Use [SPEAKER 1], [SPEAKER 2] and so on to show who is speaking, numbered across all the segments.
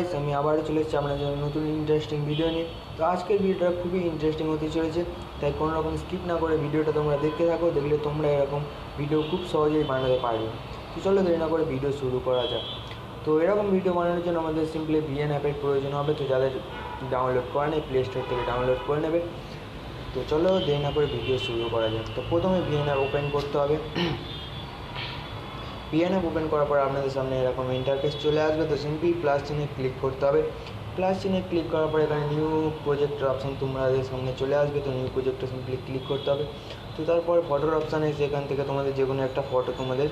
[SPEAKER 1] Guys, আমি আবারও চলে এসেছি আপনাদের জন্য নতুন ইন্টারেস্টিং ভিডিও নিয়ে। তো আজকের ভিডিওটা খুবই ইন্টারেস্টিং হতে চলেছে, তাই কোনো রকম স্কিপ না করে ভিডিওটা তোমরা দেখতে থাকো। দেখলে তোমরা এরকম ভিডিও খুব সহজেই বানাতে পারবে। তো চলো দেরি না করে ভিডিও শুরু করা যাক। তো এরকম ভিডিও বানানোর জন্য আমাদের সিম্পলি ভিএন অ্যাপের প্রয়োজন হবে। তো যাদের ডাউনলোড করা নেই, প্লে স্টোর থেকে ডাউনলোড করে নেবে। তো চলো দেরি না করে ভিডিও শুরু করা যাক। তো প্রথমে ভিএন অ্যাপ ওপেন করতে হবে। ভিএন অ্যাপ ওপেন করার পর আপনাদের সামনে এরকম ইন্টারফেস চলে আসবে। তো সিম্পলি প্লাস চিহ্নে ক্লিক করতে হবে। প্লাস চিহ্নে ক্লিক করার পর এখানে নিউ প্রজেক্টের অপশান তোমাদের সামনে চলে আসবে। তো নিউ প্রজেক্টে সিম্পলি ক্লিক করতে হবে। তো তারপর ফটোর অপশান এসে এখান থেকে তোমাদের যে কোনো একটা ফটো তোমাদের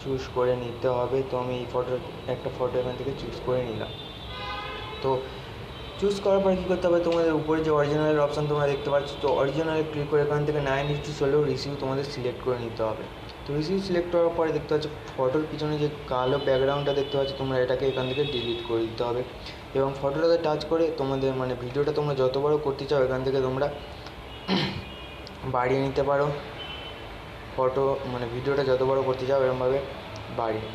[SPEAKER 1] চুজ করে নিতে হবে। তো আমি এই একটা ফটো এখান থেকে চুজ করে নিলাম। তো চুজ করার পর কী করতে হবে, তোমাদের উপরে যে অরিজিনালের অপশান তোমরা দেখতে পাচ্ছ, তো অরিজিনালে ক্লিক করে এখান থেকে 9:16 রিসিভ তোমাদের সিলেক্ট করে নিতে হবে। তো রিসিভ সিলেক্ট করার পরে দেখতে পাচ্ছ ফটোর পিছনে যে কালো ব্যাকগ্রাউন্ডটা দেখতে পাচ্ছ, তোমরা এটাকে এখান থেকে ডিলিট করে দিতে হবে। এবং ফটোটাতে টাচ করে তোমাদের ভিডিওটা তোমরা যত বড় করতে চাও এখান থেকে তোমরা বাড়িয়ে নিতে পারো। ভিডিওটা যত বড় করতে চাও এরকমভাবে বাড়িয়ে।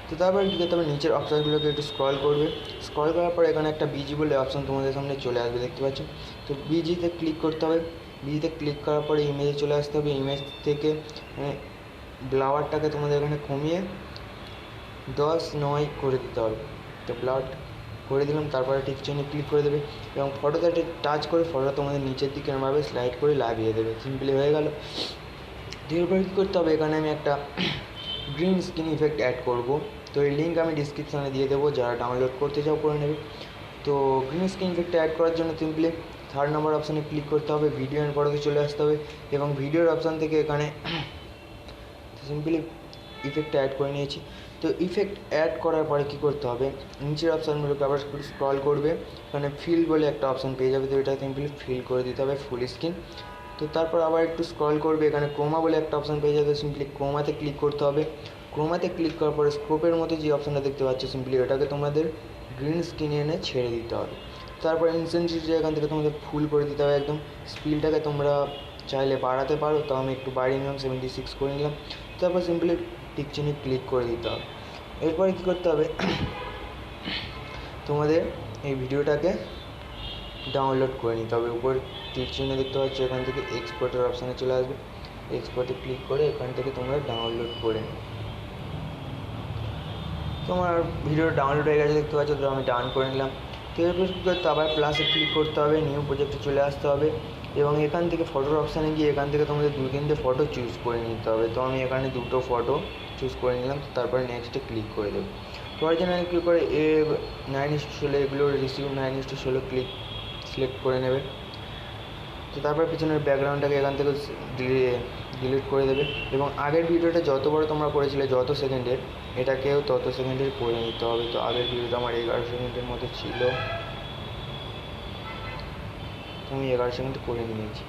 [SPEAKER 1] তো তারপর কী করতে হবে, নিচের অপশানগুলোকে একটু স্ক্রল করবে। স্ক্রল করার পর এখানে একটা বিজি বলে অপশান তোমাদের সামনে চলে আসবে, দেখতে পাচ্ছ। তো বিজিতে ক্লিক করতে হবে। বিজিতে ক্লিক করার পরে ইমেজে চলে আসতে হবে। ইমেজ থেকে ব্লাওয়ারটাকে তোমাদের এখানে কমিয়ে 10:9 করে দিতে হবে। তো ব্লাওয়ার করে দিলাম। তারপরে টিক চিহ্নে ক্লিক করে দেবে এবং ফটোতে টাচ করে ফটোটা তোমাদের নিচের দিকে এরমভাবে স্লাইড করে লাগিয়ে দেবে। সিম্পলি হয়ে গেল। এরপরে কী করতে হবে, এখানে আমি একটা গ্রিন স্ক্রিন ইফেক্ট অ্যাড করব। তো এই লিঙ্ক আমি ডিসক্রিপশানে দিয়ে দেবো, যারা ডাউনলোড করতে চাও করে নেবে। তো গ্রিন স্ক্রিন ইফেক্টটা অ্যাড করার জন্য সিম্পলি 3rd নম্বর অপশানে ক্লিক করতে হবে। ভিডিও অ্যান্ড ফটোতে চলে আসতে হবে এবং ভিডিওর অপশান থেকে এখানে সিম্পলি ইফেক্টটা অ্যাড করে নিয়েছি। তো ইফেক্ট অ্যাড করার পরে কী করতে হবে, নিচের অপশানগুলোকে আবার স্ক্রল করবে। এখানে ফিল বলে একটা অপশান পেয়ে যাবে। তো এটা সিম্পলি ফিল করে দিতে হবে ফুল স্ক্রিন। তো তারপর আবার একটু স্ক্রল করবে, এখানে ক্রোমা বলে একটা অপশান পেয়ে যাবে। সিম্পলি ক্রোমাতে ক্লিক করতে হবে। ক্রোমাতে ক্লিক করার পরে স্কোপের মতো যে অপশানটা দেখতে পাচ্ছ, সিম্পলি ওটাকে তোমাদের গ্রিন স্ক্রিনে এনে ছেড়ে দিতে হবে। তারপর ইনসেন্সিটিভিটি এখান থেকে তোমাদের ফুল করে দিতে হবে একদম। স্পিডটাকে তোমরা চাইলে বাড়াতে পারো, তো আমি একটু বাড়িয়ে নিলাম, 76 করে নিলাম। তারপর সিম্পলি টিক চিহ্নে ক্লিক করে দিতে হবে। এরপরে কী করতে হবে, তোমাদের এই ভিডিওটাকে ডাউনলোড করে নিতে হবে। উপর টিক চিহ্ন দেখতে পাচ্ছ, এখান থেকে এক্সপোর্টের অপশানে চলে আসবে। এক্সপোর্টে ক্লিক করে এখান থেকে তোমরা ডাউনলোড করে নেবে। তোমার ভিডিও ডাউনলোড হয়ে গেছে দেখতে পাচ্ছ। তো আমি ডাউন করে নিলাম। তো এরপর কী করতে হবে, আবার প্লাসে ক্লিক করতে হবে, নিউ প্রজেক্টে চলে আসতে হবে এবং এখান থেকে ফটোর অপশানে গিয়ে এখান থেকে তোমাদের 2-3টে ফটো চুজ করে নিতে হবে। তো আমি এখানে 2টো ফটো চুজ করে নিলাম। তারপরে নেক্সটে ক্লিক করে দেবো। তো অরিজিনালি ক্লিক করে 9:16 এগুলো রিসিভ 9:16 ক্লিক সিলেক্ট করে নেবে। তো তারপর পিছনের ব্যাকগ্রাউন্ডটাকে এখান থেকে ডিলিট করে দেবে এবং আগের ভিডিওটা যত বড় তোমরা করেছিলে, যত সেকেন্ডের, এটাকেও তত সেকেন্ডের করে নিতে হবে। তো আগের ভিডিওটা আমার 11 সেকেন্ডের মতো ছিল, তো আমি 11 সেকেন্ড করে নিয়েছি।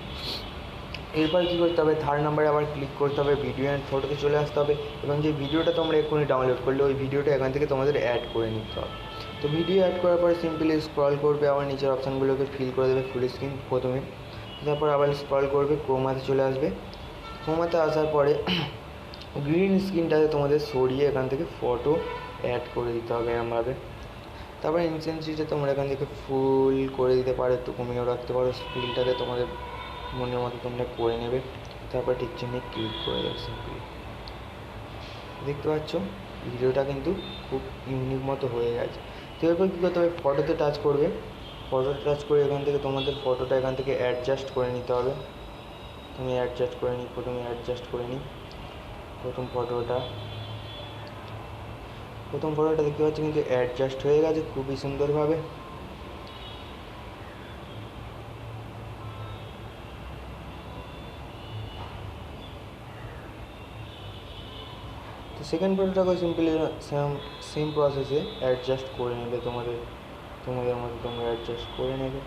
[SPEAKER 1] এরপর কী করতে হবে, 3rd নম্বরে আবার ক্লিক করতে হবে, ভিডিও অ্যান্ড ফটোতে চলে আসতে হবে এবং যে ভিডিওটা তোমরা এক্ষুনি ডাউনলোড করলে ওই ভিডিওটা এখান থেকে তোমাদের অ্যাড করে নিতে হবে। তো ভিডিও অ্যাড করার পরে সিম্পলি স্ক্রল করবে, আবার নিচের অপশানগুলোকে ফিল করে দেবে ফুল স্ক্রিন প্রথমে। তারপর আবার স্ক্রল করবে, ক্রোমাতে চলে আসবে। ক্রোমাতে আসার পরে গ্রিন স্ক্রিনটাতে তোমাদের সরিয়ে এখান থেকে ফটো অ্যাড করে দিতে হবে এরমভাবে। তারপরে ইনসেন্সিটিভিটা তোমরা এখান থেকে ফুল করে দিতে পারো, একটু কমিয়েও রাখতে পারো। স্পিলটাকে তোমাদের মনের মতো তোমরা করে নেবে। তারপর ঠিক চিহ্নে ক্লিক করে দেবে। সিম্পলি দেখতে পাচ্ছ ভিডিওটা কিন্তু খুব ইউনিক মতো হয়ে গেছে। তো এরপর কী করতে হবে, ফটোতে টাচ করবে। ফটোতে টাচ করে এখান থেকে তোমাদের ফটোটা এখান থেকে অ্যাডজাস্ট করে নিতে হবে। তুমি অ্যাডজাস্ট করে নিই, প্রথমে অ্যাডজাস্ট করে নিই প্রথম ফটোটা দেখতে পাচ্ছি কিন্তু অ্যাডজাস্ট হয়ে গেছে খুবই সুন্দরভাবে। তো সেকেন্ড ফটোটাকে সিম্পলি সেম প্রসেসে অ্যাডজাস্ট করে নেবে। তোমাদের মতো তোমরা অ্যাডজাস্ট করে নেবে।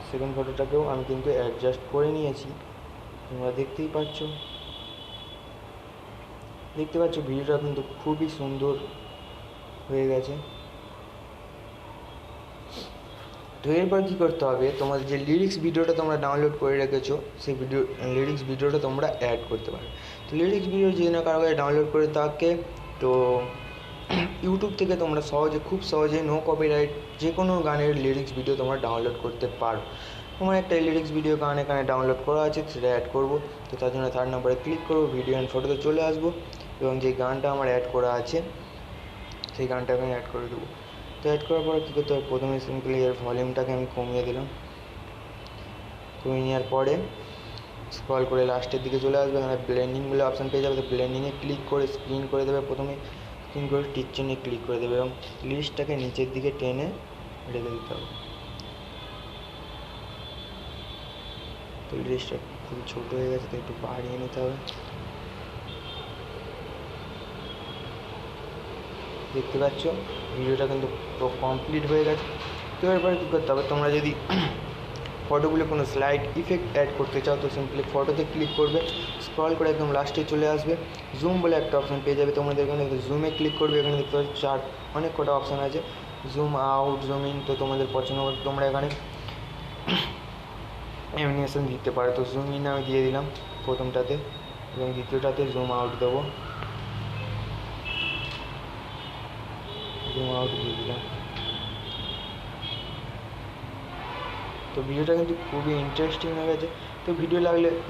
[SPEAKER 1] সেকেন্ড ফটোটাকেও আমি কিন্তু অ্যাডজাস্ট করে নিয়েছি, তোমরা দেখতে পাচ্ছ ভিডিওটা কিন্তু খুবই সুন্দর হয়ে গেছে। তো এরপর কী করতে হবে, তোমাদের যে লিরিক্স ভিডিওটা তোমরা ডাউনলোড করে রেখেছো, সেই লিরিক্স ভিডিওটা তোমরা অ্যাড করতে পারো। তো লিরিক্স ভিডিও যে না কারো কাছে ডাউনলোড করে থাকে, তো ইউটিউব থেকে তোমরা খুব সহজে নো কপিরাইট যে কোনো গানের লিরিক্স ভিডিও তোমরা ডাউনলোড করতে পারো। আমার একটা লিরিক্স ভিডিও গান এখানে ডাউনলোড করা আছে, সেটা অ্যাড করব। তো তার জন্য 3 নম্বরে ক্লিক করবো, ভিডিও অ্যান্ড ফটোতে চলে আসবো এবং যে গানটা আমার অ্যাড করা আছে সেই গানটা আমি অ্যাড করে দেবো। তো অ্যাড করার পরে কী করতে হবে, প্রথমে সিম্পলি এর ভলিউমটাকে আমি কমিয়ে দিলাম। কমিয়ে নেওয়ার পরে স্ক্রল করে লাস্টের দিকে চলে আসবে, এখানে ব্লেন্ডিং বলে অপশান পেয়ে যাবে। তো ব্লেন্ডিংয়ে ক্লিক করে স্ক্রিন করে দেবে, প্রথমে স্ক্রিন করে টিচার নিয়ে ক্লিক করে দেবে এবং লিস্টটাকে নিচের দিকে টেনে রেখে দিতে হবে। তো লিস্টটা খুবই ছোটো হয়ে গেছে, তো একটু বাড়িয়ে নিতে হবে। দেখতে পাচ্ছ ভিডিওটা কিন্তু কমপ্লিট হয়ে গেছে। তো এরপরে কী করতে হবে, তোমরা যদি ফটোগুলো কোনো স্লাইড ইফেক্ট অ্যাড করতে চাও তো সিম্পলি ফটোতে ক্লিক করবে, স্ক্রল করে একদম লাস্টে চলে আসবে, জুম বলে একটা অপশান পেয়ে যাবে তোমাদের এখানে। জুমে ক্লিক করবে, এখানে দেখতে পাচ্ছ অনেক কটা অপশান আছে, জুম আউট, জুম ইন। তো তোমাদের পছন্দ মতো তোমরা এখানে অ্যানিমেশন দিতে পারো। তো জুম ইন আমি দিয়ে দিলাম প্রথমটাতে এবং দ্বিতীয়টাতে জুম আউট দেবো, জুম আউট দিয়ে দিলাম। তো ভিডিওটা কিন্তু খুবই ইন্টারেস্টিং হয়ে গেছে। তো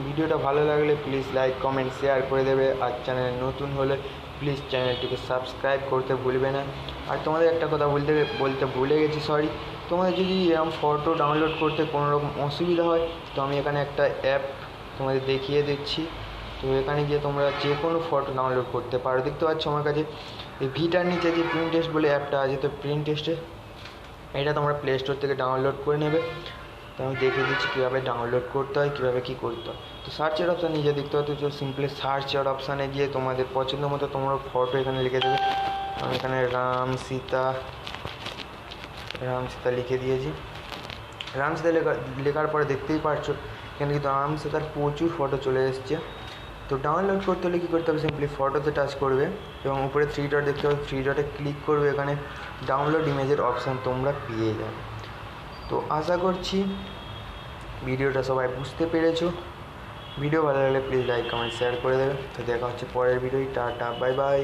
[SPEAKER 1] ভিডিওটা ভালো লাগলে প্লিজ লাইক কমেন্ট শেয়ার করে দেবে, আর চ্যানেলে নতুন হলে প্লিজ চ্যানেলটিকে সাবস্ক্রাইব করতে ভুলবে না। আর তোমাদের একটা কথা বলতে ভুলে গেছি, সরি। তোমাদের যদি এরকম ফটো ডাউনলোড করতে কোনো রকম অসুবিধা হয় তো আমি এখানে একটা অ্যাপ তোমাদের দেখিয়ে দিচ্ছি। তো এখানে গিয়ে তোমরা যে কোনো ফটো ডাউনলোড করতে পারো। দেখতে পাচ্ছ আমার কাছে এই ভিটার নিচে যে প্রিন্টেস্ট বলে অ্যাপটা আছে, তো প্রিন্টেস্টে এটা তোমরা প্লে স্টোর থেকে ডাউনলোড করে নেবে। তো আমি দেখিয়ে দিচ্ছি কীভাবে ডাউনলোড করতে হয়, কীভাবে কী করতে হয়। তো সার্চের অপশান নিজে দেখতে পাচ্ছ, তো সিম্পলি সার্চের অপশানে গিয়ে তোমাদের পছন্দ মতো তোমরা ফটো এখানে লিখে দেবে। আমি এখানে রাম সীতা লিখে দিয়েছি। রাম সীতা লেখার পরে দেখতেই পারছো এখানে কিন্তু রাম সীতার প্রচুর ফটো চলে এসছে। তো ডাউনলোড করতে হলে কী করতে হবে, সিম্পলি ফটোতে টাচ করবে এবং উপরে 3 ডট দেখতে পাবে, 3 ডটে ক্লিক করবে, এখানে ডাউনলোড ইমেজের অপশান তোমরা পেয়ে যাবে। তো আশা করছি ভিডিওটা সবাই বুঝতে পেরেছো। ভিডিও ভালো লাগলে প্লিজ লাইক কমেন্ট শেয়ার করে দেবে। তো দেখা হচ্ছে পরের ভিডিও। Tata, bye bye.